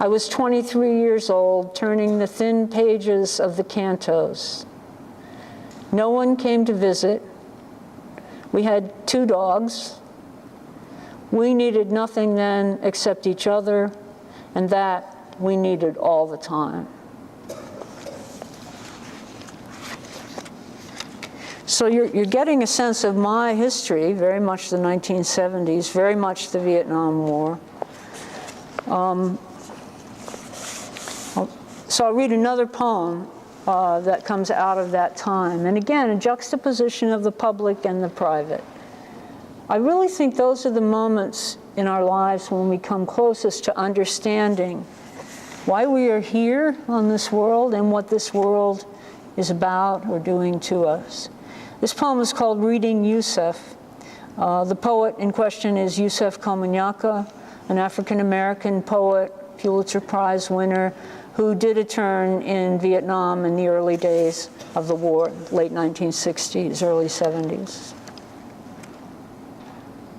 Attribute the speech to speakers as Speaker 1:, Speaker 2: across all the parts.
Speaker 1: I was 23 years old, turning the thin pages of the cantos. No one came to visit. We had 2 dogs. We needed nothing then except each other, and that we needed all the time. So you're getting a sense of my history, very much the 1970s, very much the Vietnam War. So I'll read another poem that comes out of that time. And again, a juxtaposition of the public and the private. I really think those are the moments in our lives when we come closest to understanding why we are here on this world and what this world is about or doing to us. This poem is called Reading Yusef. The poet in question is Yusef Komunyakaa, an African-American poet, Pulitzer Prize winner, who did a turn in Vietnam in the early days of the war, late 1960s, early 70s.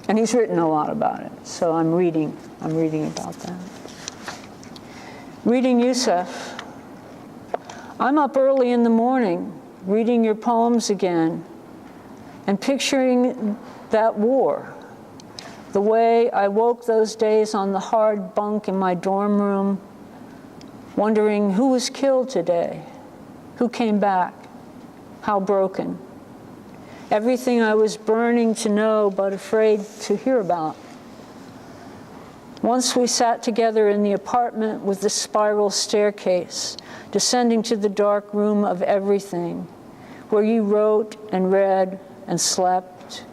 Speaker 1: And he's written a lot about it, so I'm reading about that. Reading Yusef. I'm up early in the morning, reading your poems again, and picturing that war, the way I woke those days on the hard bunk in my dorm room, wondering who was killed today, who came back, how broken. Everything I was burning to know but afraid to hear about. Once we sat together in the apartment with the spiral staircase, descending to the dark room of everything, where you wrote and read and slept.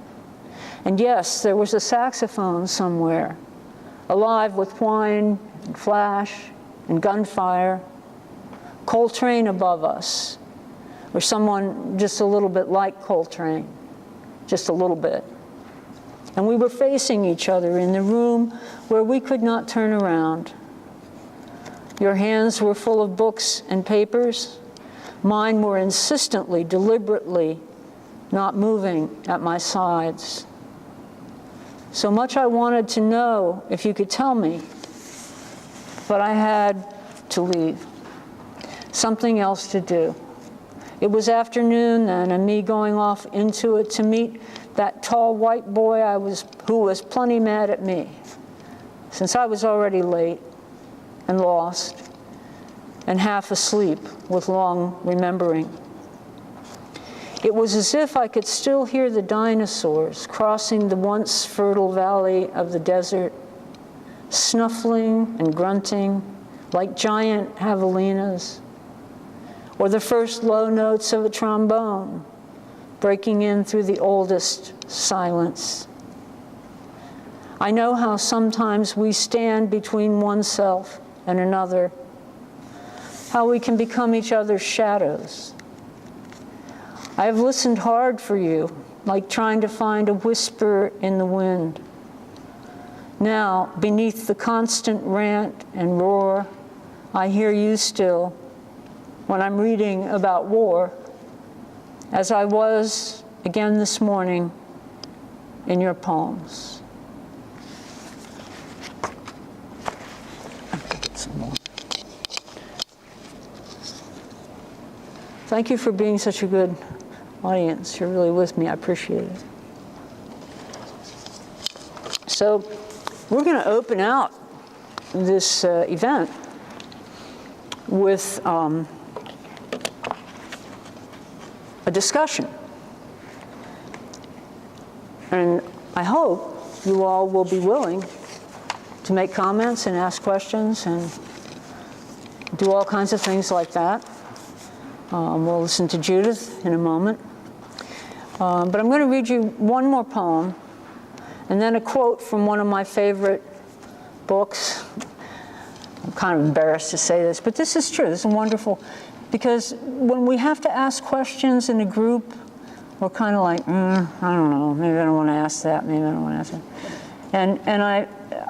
Speaker 1: And yes, there was a saxophone somewhere, alive with wine and flash and gunfire, Coltrane above us, or someone just a little bit like Coltrane, just a little bit. And we were facing each other in the room where we could not turn around. Your hands were full of books and papers. Mine were insistently, deliberately not moving at my sides. So much I wanted to know if you could tell me, but I had to leave. Something else to do. It was afternoon then, and me going off into it to meet that tall white boy who was plenty mad at me, since I was already late and lost and half asleep with long remembering. It was as if I could still hear the dinosaurs crossing the once fertile valley of the desert, snuffling and grunting like giant javelinas, or the first low notes of a trombone breaking in through the oldest silence. I know how sometimes we stand between oneself and another, how we can become each other's shadows. I have listened hard for you, like trying to find a whisper in the wind. Now, beneath the constant rant and roar, I hear you still when I'm reading about war, as I was again this morning in your poems. Thank you for being such a good audience. You're really with me. I appreciate it. So we're going to open out this event with a discussion. And I hope you all will be willing to make comments and ask questions and do all kinds of things like that. We'll listen to Judith in a moment. But I'm going to read you one more poem and then a quote from one of my favorite books. I'm kind of embarrassed to say this, but this is true. This is wonderful. Because when we have to ask questions in a group, we're kind of like, I don't know, maybe I don't want to ask that, maybe I don't want to ask that. And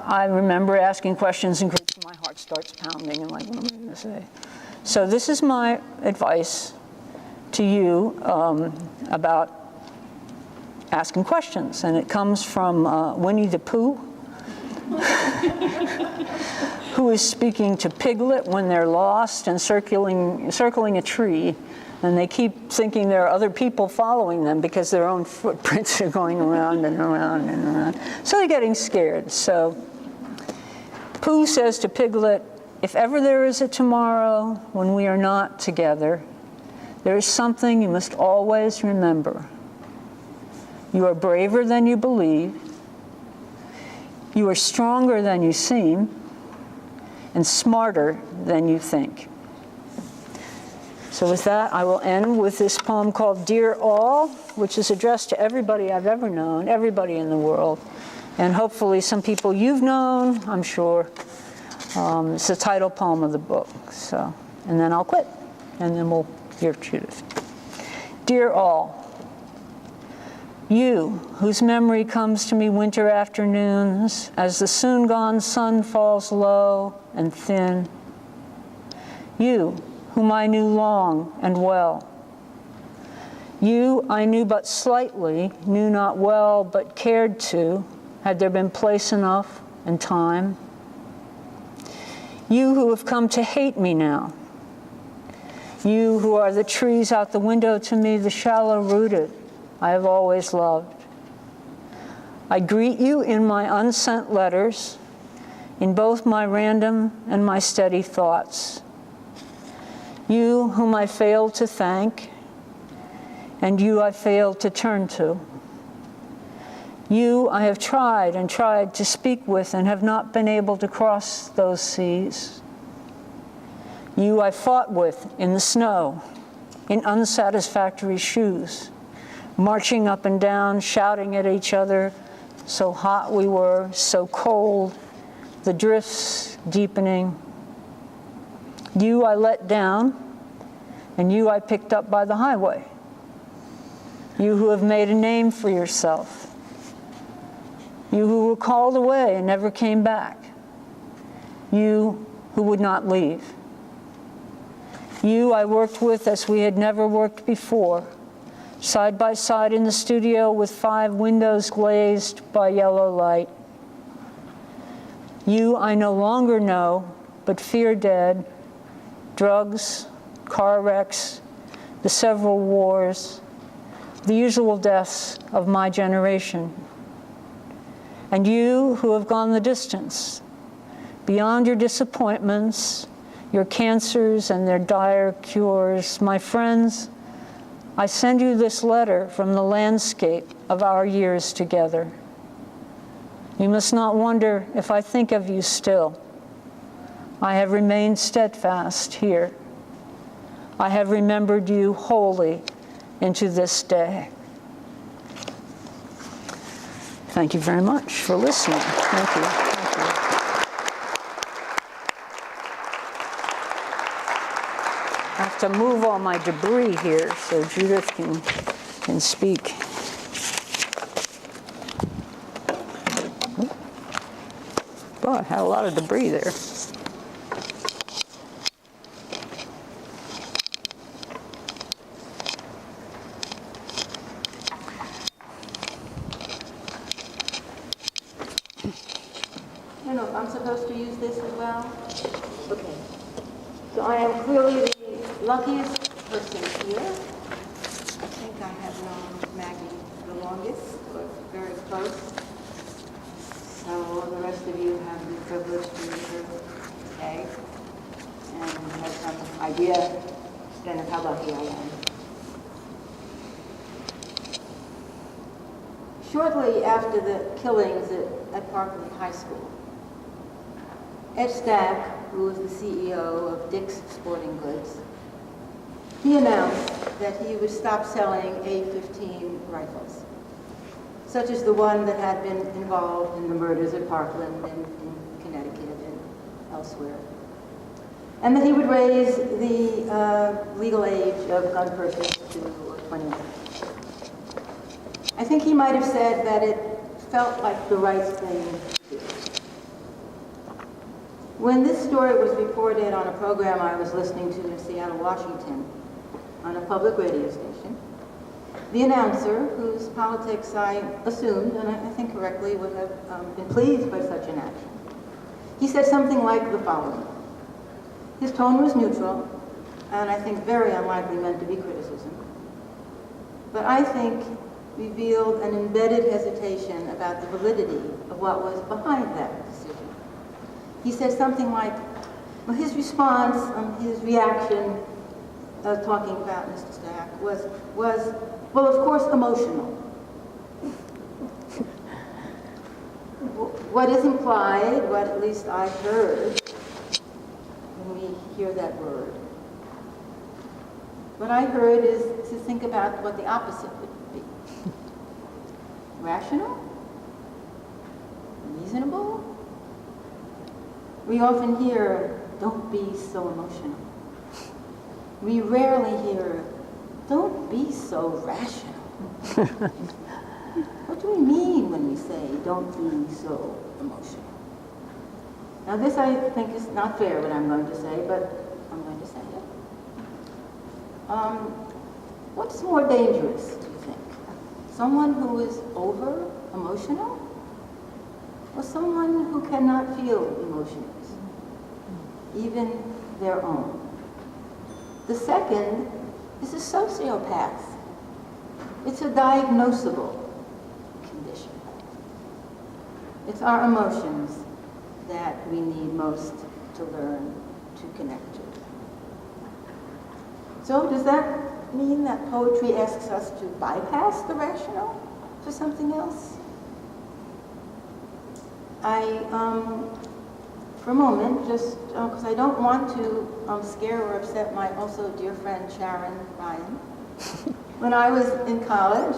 Speaker 1: I remember asking questions in groups and my heart starts pounding and like, what am I going to say? So this is my advice to you about asking questions. And it comes from Winnie the Pooh, who is speaking to Piglet when they're lost and circling a tree, and they keep thinking there are other people following them because their own footprints are going around and around and around. So they're getting scared. So Pooh says to Piglet, if ever there is a tomorrow when we are not together, there is something you must always remember. You are braver than you believe. You are stronger than you seem, and smarter than you think. So with that, I will end with this poem called Dear All, which is addressed to everybody I've ever known, everybody in the world, and hopefully some people you've known, I'm sure. It's the title poem of the book. So, and then I'll quit, and then we'll hear Judith. Dear All, you, whose memory comes to me winter afternoons as the soon-gone sun falls low and thin. You, whom I knew long and well. You I knew but slightly, knew not well, but cared to, had there been place enough and time. You who have come to hate me now. You who are the trees out the window to me, the shallow-rooted I have always loved. I greet you in my unsent letters, in both my random and my steady thoughts. You whom I failed to thank, and you I failed to turn to. You I have tried and tried to speak with and have not been able to cross those seas. You I fought with in the snow, in unsatisfactory shoes, marching up and down, shouting at each other, so hot we were, so cold, the drifts deepening. You I let down, and you I picked up by the highway. You who have made a name for yourself. You who were called away and never came back. You who would not leave. You I worked with as we had never worked before, side by side in the studio with 5 windows glazed by yellow light. You I no longer know, but fear dead, drugs, car wrecks, the several wars, the usual deaths of my generation. And you who have gone the distance, beyond your disappointments, your cancers and their dire cures, my friends, I send you this letter from the landscape of our years together. You must not wonder if I think of you still. I have remained steadfast here. I have remembered you wholly into this day. Thank you very much for listening. Thank you. Thank you. I have to move all my debris here so Judith can speak. Oh, I had a lot of debris there.
Speaker 2: I don't know if I'm supposed to use this as well. Okay. So I am clearly the luckiest person here. I think I have known Maggie the longest, or very close. So the rest of you have the privilege to meet her today and have some idea then of how lucky I am. Shortly after the killings at Parkland High School, Ed Stack, who was the CEO of Dick's Sporting Goods, he announced that he would stop selling A-15 rifles, such as the one that had been involved in the murders at Parkland and in Connecticut and elsewhere, and that he would raise the legal age of gun purchase to 21. I think he might have said that it felt like the right thing to do. When this story was reported on a program I was listening to in Seattle, Washington, on a public radio station, the announcer, whose politics I assumed, and I think correctly, would have been pleased by such an action, He said something like the following. His tone was neutral, and I think very unlikely meant to be criticism, but I think revealed an embedded hesitation about the validity of what was behind that decision. He said something like, well, his response, his reaction, talking about Mr. Stack, was, well, of course, emotional. What is implied, what at least I heard when we hear that word, what I heard is to think about what the opposite would be. Rational? Reasonable? We often hear, don't be so emotional. We rarely hear, don't be so rational. What do we mean when we say, don't be so emotional? Now this I think is not fair what I'm going to say, but I'm going to say it. What's more dangerous, do you think? Someone who is over emotional? Or someone who cannot feel emotions, even their own? The second is a sociopath. It's a diagnosable condition. It's our emotions that we need most to learn to connect to. So does that mean that poetry asks us to bypass the rational for something else? For a moment, just because I don't want to scare or upset my also dear friend Sharon Ryan. When I was in college,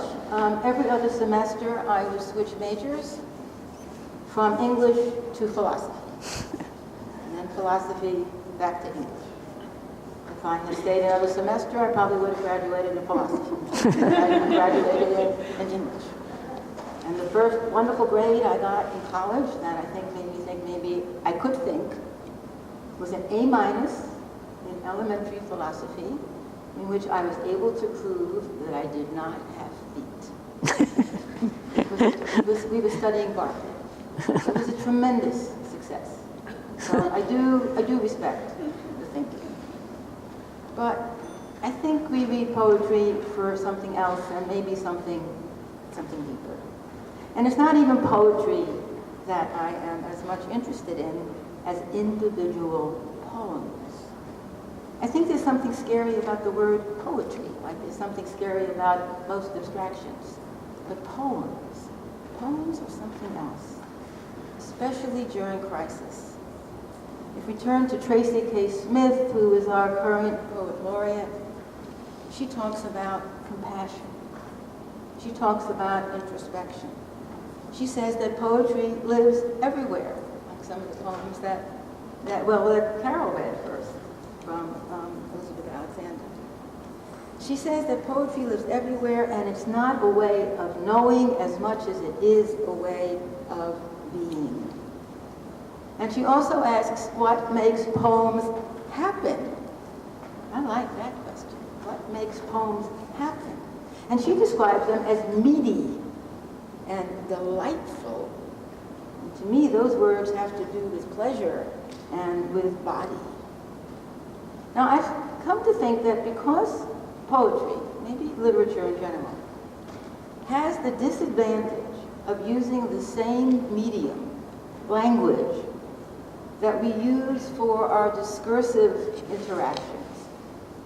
Speaker 2: every other semester I would switch majors from English to philosophy, and then philosophy back to English. If I had stayed another semester, I probably would have graduated in philosophy. I graduated in English. And the first wonderful grade I got in college that I think made me think maybe I could think was an A- in elementary philosophy, in which I was able to prove that I did not have feet. We were studying Barclay. It was a tremendous success. So I do respect the thinking. But I think we read poetry for something else and maybe something deeper. And it's not even poetry that I am as much interested in as individual poems. I think there's something scary about the word poetry, like there's something scary about most abstractions. But poems are something else, especially during crisis. If we turn to Tracy K. Smith, who is our current poet laureate, she talks about compassion. She talks about introspection. She says that poetry lives everywhere, like some of the poems that Carol read first from Elizabeth Alexander. She says that poetry lives everywhere, and it's not a way of knowing as much as it is a way of being. And she also asks, what makes poems happen? I like that question. What makes poems happen? And she describes them as meaty and delightful. And to me, those words have to do with pleasure and with body. Now, I've come to think that because poetry, maybe literature in general, has the disadvantage of using the same medium, language, that we use for our discursive interactions,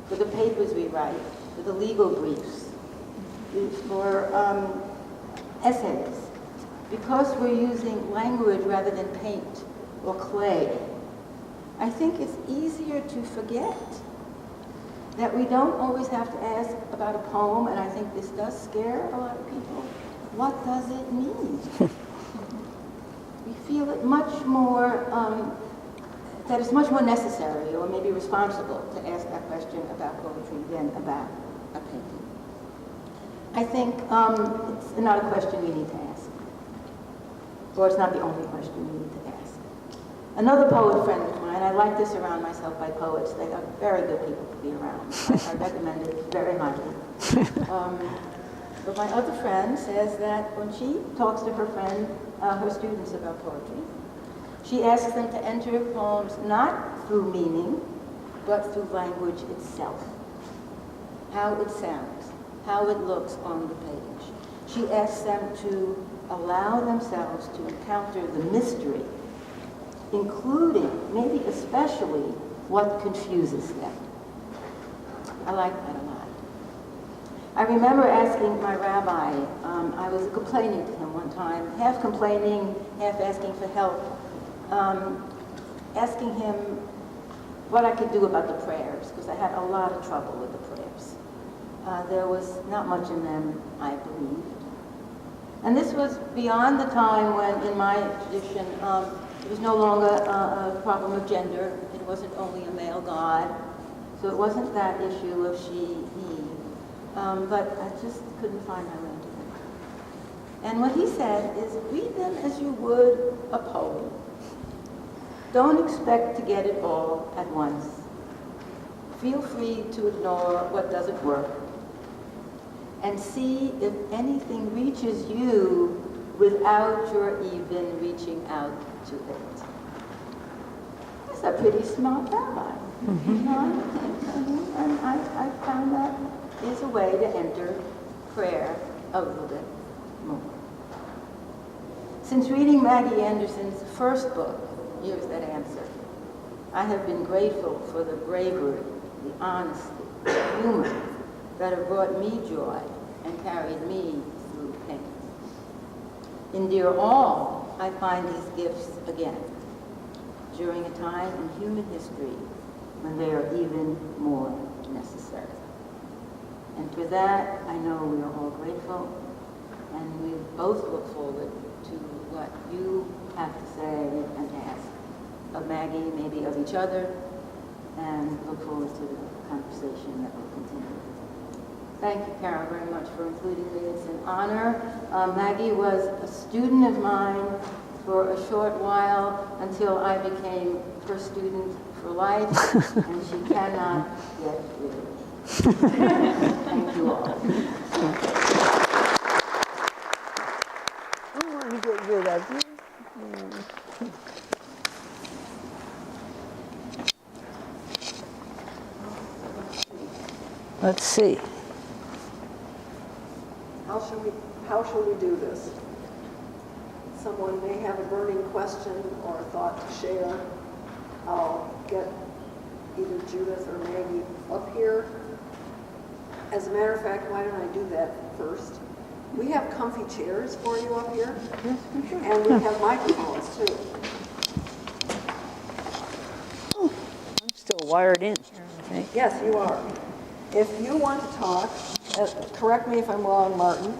Speaker 2: for the papers we write, for the legal briefs, for essays, because we're using language rather than paint or clay. I think it's easier to forget that we don't always have to ask about a poem, and I think this does scare a lot of people. What does it mean? We feel it much more, that it's much more necessary or maybe responsible to ask that question about poetry than about a painting. I think it's not a question we need to ask, or it's not the only question we need to ask. Another poet friend of mine, I like to surround myself by poets. They are very good people to be around. I recommend it very highly. But my other friend says that when she talks to her students about poetry, She asks them to enter poems not through meaning, but through language itself. How it sounds, how it looks on the page. She asks them to allow themselves to encounter the mystery, including, maybe especially, what confuses them. I like that a lot. I remember asking my rabbi, I was complaining to him one time, half complaining, half asking for help, asking him what I could do about the prayers, because I had a lot of trouble with the prayers. There was not much in them I believed. And this was beyond the time when, in my tradition, it was no longer a problem of gender. It wasn't only a male God. So it wasn't that issue of she, he. But I just couldn't find my way to them. And what he said is, read them as you would a poem. Don't expect to get it all at once. Feel free to ignore what doesn't work. And see if anything reaches you without your even reaching out to it. That's a pretty smart rabbi. Mm-hmm. You know, and I found that is a way to enter prayer a little bit more. Since reading Maggie Anderson's first book, Here's That Answer, I have been grateful for the bravery, the honesty, the humor that have brought me joy and carried me through pain. In Dear All, I find these gifts again, during a time in human history when they are even more necessary. And for that, I know we are all grateful, and we both look forward to what you have to say and ask of Maggie, maybe of each other, and look forward to the conversation that will continue. Thank you, Carol, very much for including me. It's an honor. Maggie was a student of mine for a short while until I became her student for life, and she cannot get rid of me. Thank you all.
Speaker 1: I want to get rid of you. Let's see.
Speaker 3: How shall we do this? Someone may have a burning question or a thought to share. I'll get either Judith or Maggie up here. As a matter of fact, why don't I do that first? We have comfy chairs for you up here, and we have microphones too.
Speaker 1: I'm still wired in here, I think.
Speaker 3: Yes, you are. If you want to talk, correct me if I'm wrong, Martin.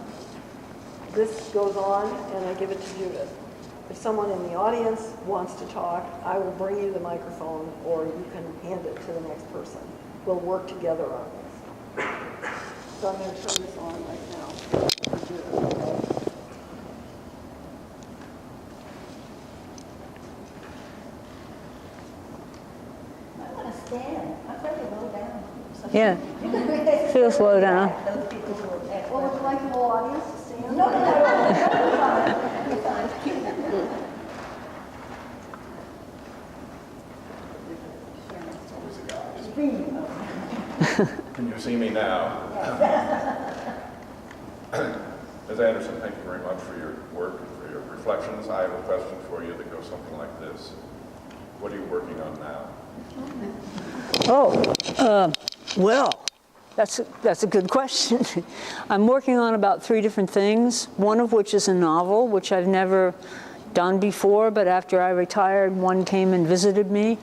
Speaker 3: This goes on, and I give it to Judith. If someone in the audience wants to talk, I will bring you the microphone, or you can hand it to the next person. We'll work together on this. So I'm going to turn this on right now. Judith, okay?
Speaker 2: I want to stand. I'm pretty low down.
Speaker 1: Yeah. Feel slow down.
Speaker 3: Well, would you like the whole audience to stand?
Speaker 2: No. You're fine.
Speaker 4: Can you see me now? Ms. Anderson, thank you very much for your work and for your reflections. I have a question for you that goes something like this. What are you working on now?
Speaker 1: Well, that's a good question. I'm working on about 3 different things, one of which is a novel, which I've never done before, but after I retired, one came and visited me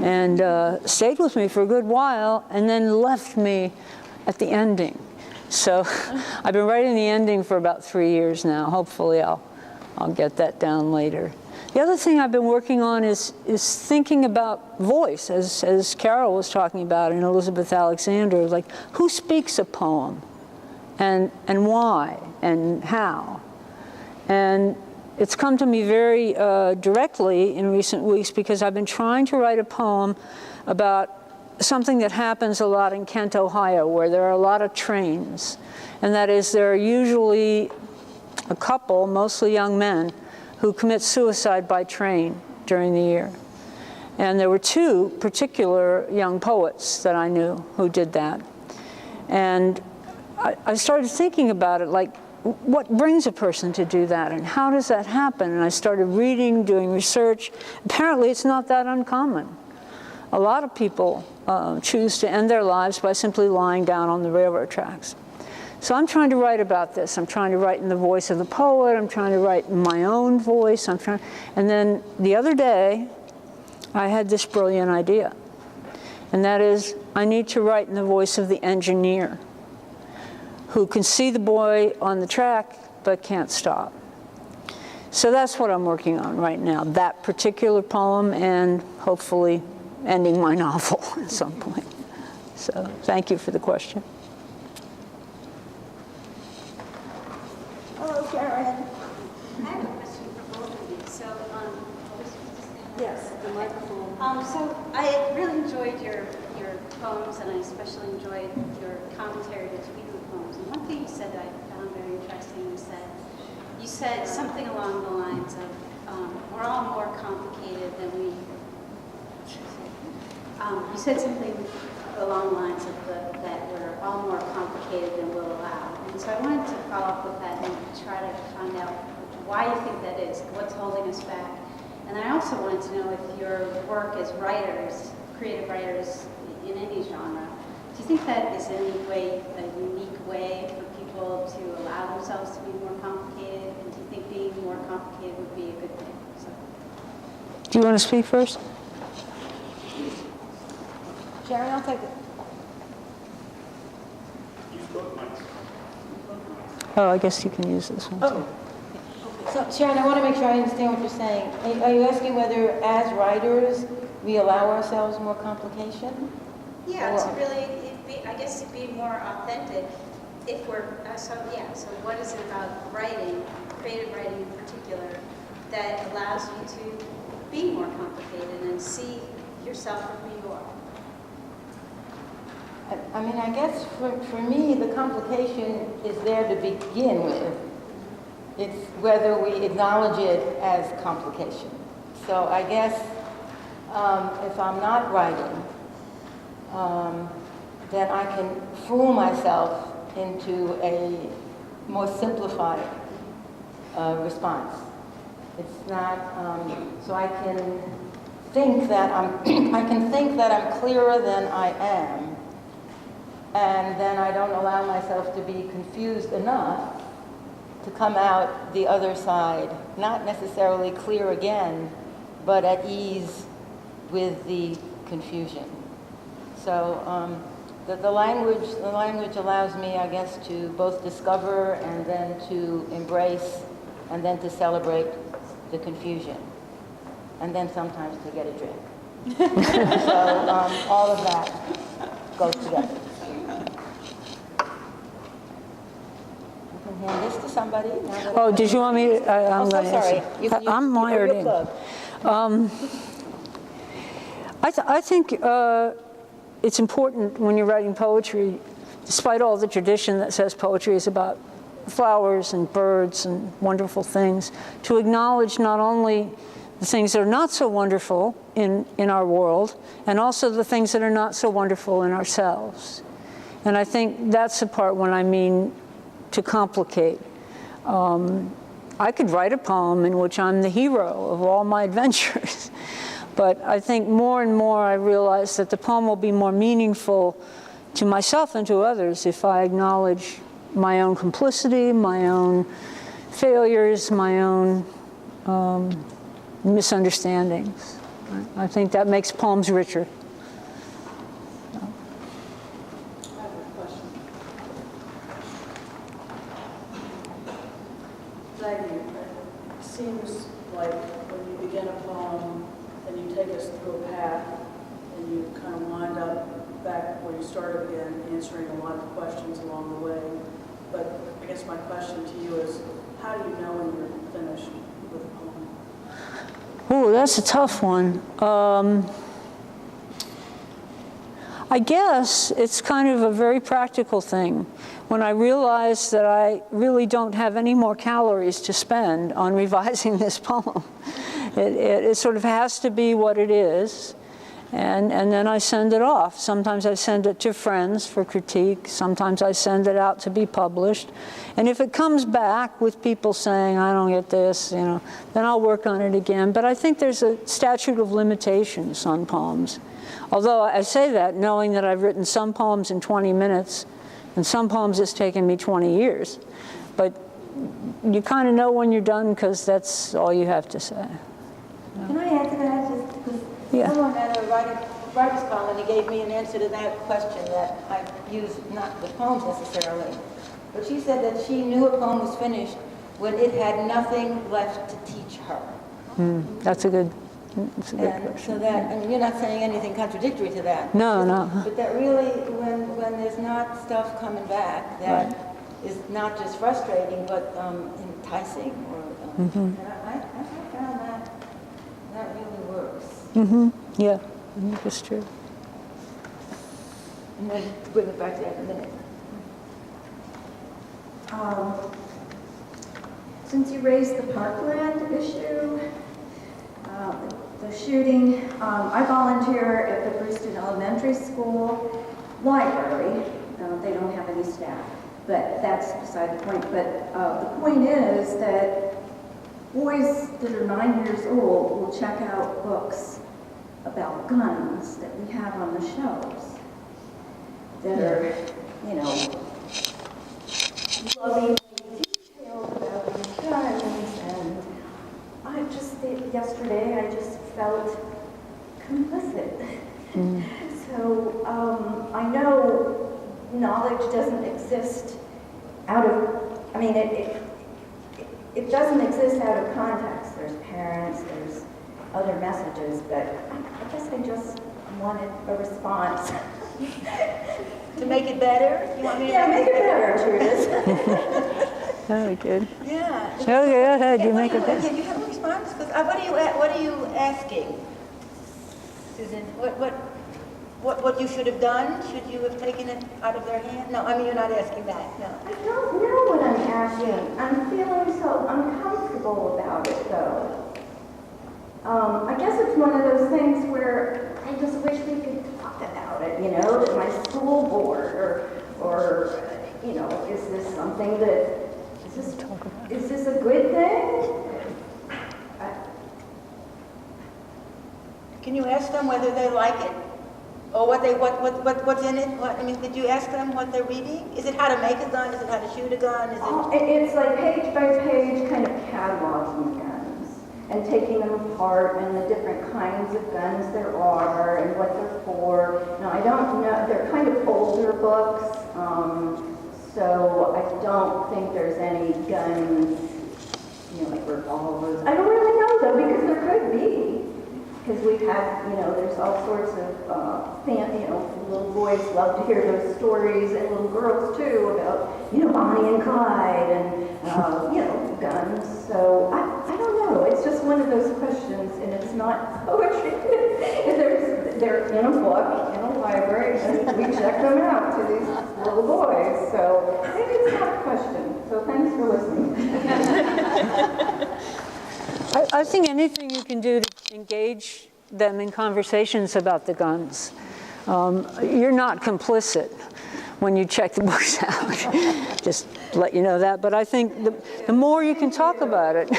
Speaker 1: and stayed with me for a good while and then left me at the ending. So I've been writing the ending for about 3 years now. Hopefully I'll get that down later. The other thing I've been working on is thinking about voice, as Carol was talking about in Elizabeth Alexander, like who speaks a poem and why and how. And it's come to me very directly in recent weeks because I've been trying to write a poem about something that happens a lot in Kent, Ohio, where there are a lot of trains. And that is, there are usually a couple, mostly young men, who commit suicide by train. during the year. And there were two particular young poets that I knew who did that. And I started thinking about it, like, what brings a person to do that, and how does that happen? And I started reading, doing research. Apparently, it's not that uncommon. A lot of people choose to end their lives by simply lying down on the railroad tracks. So I'm trying to write about this. I'm trying to write in the voice of the poet. I'm trying to write in my own voice. And then the other day, I had this brilliant idea. And that is, I need to write in the voice of the engineer, who can see the boy on the track but can't stop. So that's what I'm working on right now, that particular poem, and hopefully ending my novel at some point. So thank you for the question.
Speaker 2: Hello, Sharon.
Speaker 5: I have a question for both of you. So,
Speaker 3: Yes, the microphone.
Speaker 5: so I really enjoyed your poems, and I especially enjoyed your commentary between the poems. And one thing you said that I found very interesting was that you said something along the lines of, we're all more complicated than we. You said something along the lines of that we're all more complicated than we'll allow. And so I wanted to follow up with that and try to find out why you think that is, what's holding us back. And I also wanted to know if your work as writers, creative writers in any genre, do you think that is in any way a unique way for people to allow themselves to be more complicated? And do you think being more complicated would be a good thing? So.
Speaker 1: Do you want to speak first?
Speaker 2: Sharon, I'll take it.
Speaker 1: Oh, I guess you can use this one.
Speaker 2: Oh. So Sharon, I want to make sure I understand what you're saying. Are you asking whether, as writers, we allow ourselves more complication?
Speaker 5: Yeah, to really, I guess to be more authentic, if we're, so what is it about writing, creative writing in particular, that allows you to be more complicated and see yourself for who you are?
Speaker 2: I mean, I guess for me, the complication is there to begin with. It's whether we acknowledge it as complication. So I guess if I'm not writing, then I can fool myself into a more simplified response. It's not, so I can think that I'm clearer than I am, and then I don't allow myself to be confused enough to come out the other side, not necessarily clear again, but at ease with the confusion. So the language allows me, I guess, to both discover and then to embrace and then to celebrate the confusion, and then sometimes to get a drink. So all of that goes together. I can hand this to somebody.
Speaker 1: Oh, did you want me to? I'm
Speaker 2: so
Speaker 1: going to
Speaker 2: sorry.
Speaker 1: answer. I'm wired in. I think it's important when you're writing poetry, despite all the tradition that says poetry is about flowers and birds and wonderful things, to acknowledge not only the things that are not so wonderful in our world, and also the things that are not so wonderful in ourselves. And I think that's the part when I mean to complicate. I could write a poem in which I'm the hero of all my adventures. But I think more and more I realize that the poem will be more meaningful to myself and to others if I acknowledge my own complicity, my own failures, my own misunderstandings. I think that makes poems richer.
Speaker 3: I have a question. Maggie, it seems like when you begin a poem and you take us through a path and you kind of wind up back where you started again, answering a lot of questions along the way. But I guess my question to you is, how do you know when you're finished with a poem?
Speaker 1: Oh, that's a tough one. I guess it's kind of a very practical thing. When I realize that I really don't have any more calories to spend on revising this poem, It sort of has to be what it is. And then I send it off. Sometimes I send it to friends for critique. Sometimes I send it out to be published. And if it comes back with people saying, I don't get this, then I'll work on it again. But I think there's a statute of limitations on poems. Although I say that knowing that I've written some poems in 20 minutes, and some poems it's taken me 20 years. But you kind of know when you're done because that's all you have to say.
Speaker 2: Can I answer that? Just because someone at a writer's colony gave me an answer to that question that I used not with poems necessarily. But she said that she knew a poem was finished when it had nothing left to teach her.
Speaker 1: That's a good question.
Speaker 2: So that, I mean, you're not saying anything contradictory to that.
Speaker 1: No, no.
Speaker 2: But that really, when there's not stuff coming back that is not just frustrating, but enticing, or, and I found that really works.
Speaker 1: Yeah, I think that's true.
Speaker 2: And then bring it back to that in a minute.
Speaker 6: Since you raised the Parkland issue, the shooting, I volunteer at the Brewston Elementary School library. They don't have any staff, but that's beside the point. But the point is that boys that are 9 years old will check out books about guns that we have on the shelves that are, loving details about these guns, and yesterday I just felt complicit. So I know knowledge doesn't exist it doesn't exist out of context. There's parents, there's other messages, but I guess I just wanted a response.
Speaker 2: To make it better? You want me to
Speaker 6: make it better, Judith.
Speaker 1: Very good.
Speaker 2: Yeah.
Speaker 1: Okay, go ahead, you make it better.
Speaker 2: Can you have a response? Because what are you asking, Susan? What you should have done? Should you have taken it out of their hand? No, I mean, you're not asking that, no.
Speaker 6: I don't know what I'm asking. I'm feeling so uncomfortable about it, though. I guess it's one of those things where I just wish we could talk about it, to my school board, or is this something that, is this a good thing?
Speaker 2: Can you ask them whether they like it? Or what's in it? Did you ask them what they're reading? Is it how to make a gun? Is it how to shoot a gun? Is it...
Speaker 6: It's like page by page kind of cataloging guns and taking them apart and the different kinds of guns there are and what they're for. Now, I don't know, they're kind of older books, so I don't think there's any guns, like revolvers. I don't really know, though, because there could be. Because we've had, there's all sorts of, little boys love to hear those stories, and little girls too, about, Bonnie and Clyde and, guns. So I don't know. It's just one of those questions, and it's not poetry. They're in a book, in a library, and we check them out to these little boys. So maybe it's not a question. So thanks for listening.
Speaker 1: I think anything you can do to engage them in conversations about the guns. You're not complicit when you check the books out. Just to let you know that. But I think the more you can talk about it,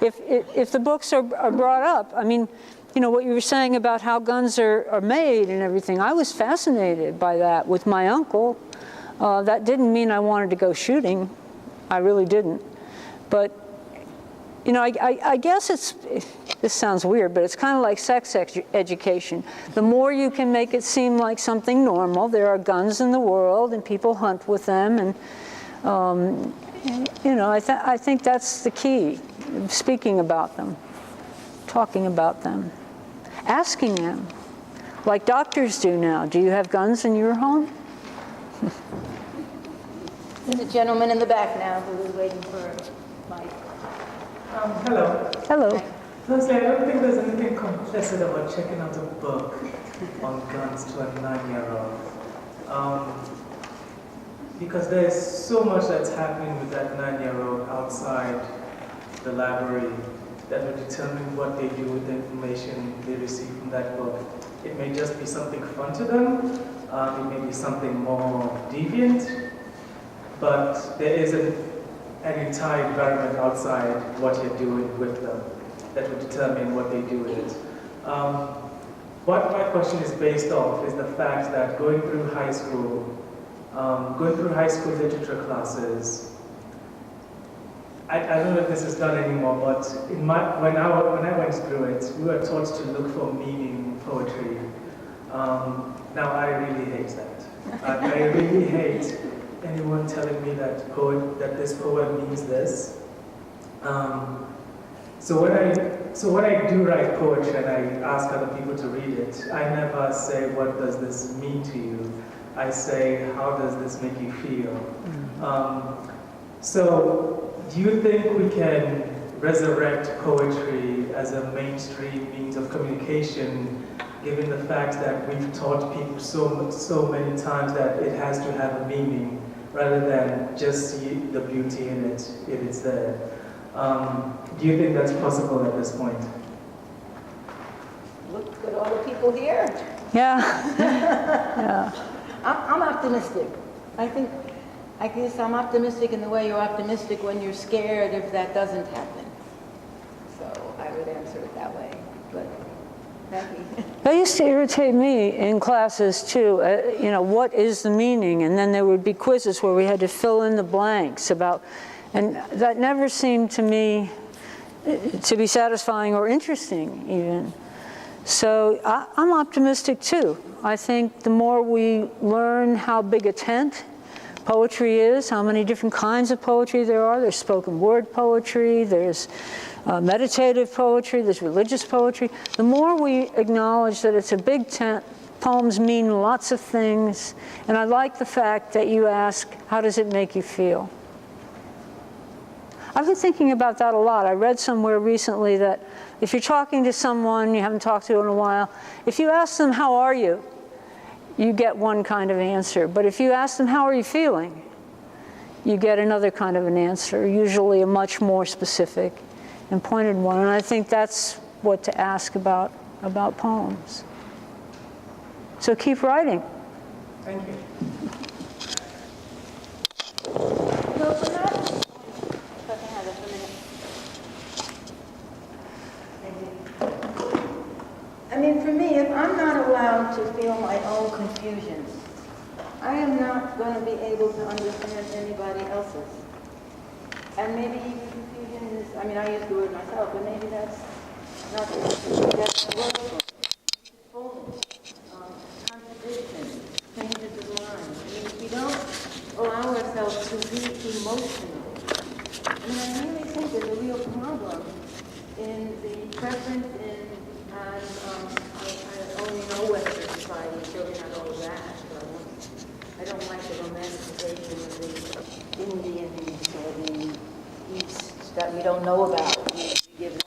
Speaker 1: if the books are brought up, what you were saying about how guns are made and everything, I was fascinated by that with my uncle. That didn't mean I wanted to go shooting. I really didn't. But I guess this sounds weird, but it's kind of like sex education. The more you can make it seem like something normal, there are guns in the world and people hunt with them, and I think that's the key, speaking about them, talking about them, asking them, like doctors do now. Do you have guns in your home?
Speaker 2: There's a gentleman in the back now who is waiting for a mic.
Speaker 7: Hello.
Speaker 1: Hello.
Speaker 7: Firstly, I don't think there's anything complicit about checking out a book on guns to a 9-year-old. Because there's so much that's happening with that 9-year-old outside the library that will determine what they do with the information they receive from that book. It may just be something fun to them, it may be something more deviant, but there is an entire environment outside what you're doing with them that will determine what they do with it. What my question is based off is the fact that going through high school literature classes, I don't know if this is done anymore, but when I went through it, we were taught to look for meaning in poetry. Now I really hate that. I really hate anyone telling me that this poem means this. So when I do write poetry and I ask other people to read it, I never say, what does this mean to you? I say, how does this make you feel? So do you think we can resurrect poetry as a mainstream means of communication, given the fact that we've taught people so many times that it has to have a meaning, rather than just see the beauty in it if it's there? Do you think that's possible at this point?
Speaker 2: Look at all the people here.
Speaker 1: Yeah. Yeah.
Speaker 2: I'm optimistic. I guess I'm optimistic in the way you're optimistic when you're scared if that doesn't happen. So I would answer it that way. But Maggie.
Speaker 1: That used to irritate me in classes too. What is the meaning? And then there would be quizzes where we had to fill in the blanks about, and that never seemed to me to be satisfying or interesting even. So I'm optimistic too. I think the more we learn how big a tent poetry is, how many different kinds of poetry there are. There's spoken word poetry, there's meditative poetry, there's religious poetry. The more we acknowledge that it's a big tent, poems mean lots of things, and I like the fact that you ask, how does it make you feel? I've been thinking about that a lot. I read somewhere recently that if you're talking to someone you haven't talked to in a while, if you ask them, how are you? You get one kind of answer. But if you ask them, how are you feeling? You get another kind of an answer, usually a much more specific and pointed one. And I think that's what to ask about poems. So keep writing.
Speaker 7: Thank you.
Speaker 2: No, for that. If I can have it for a minute. Thank you. I mean, for me, if I'm not allowed to feel my own confusion, I am not going to be able to understand anybody else's. And maybe even confusion is, I mean, I use the word myself, but maybe that's not that's the word. Fullness, contradiction, changes of mind. I mean, if we don't allow ourselves to be emotional, I mean, I really think there's a real problem in the preference in, I only know Western society, children not all of that, but I don't like the romanticization of the Indians or the East that we don't know about. We give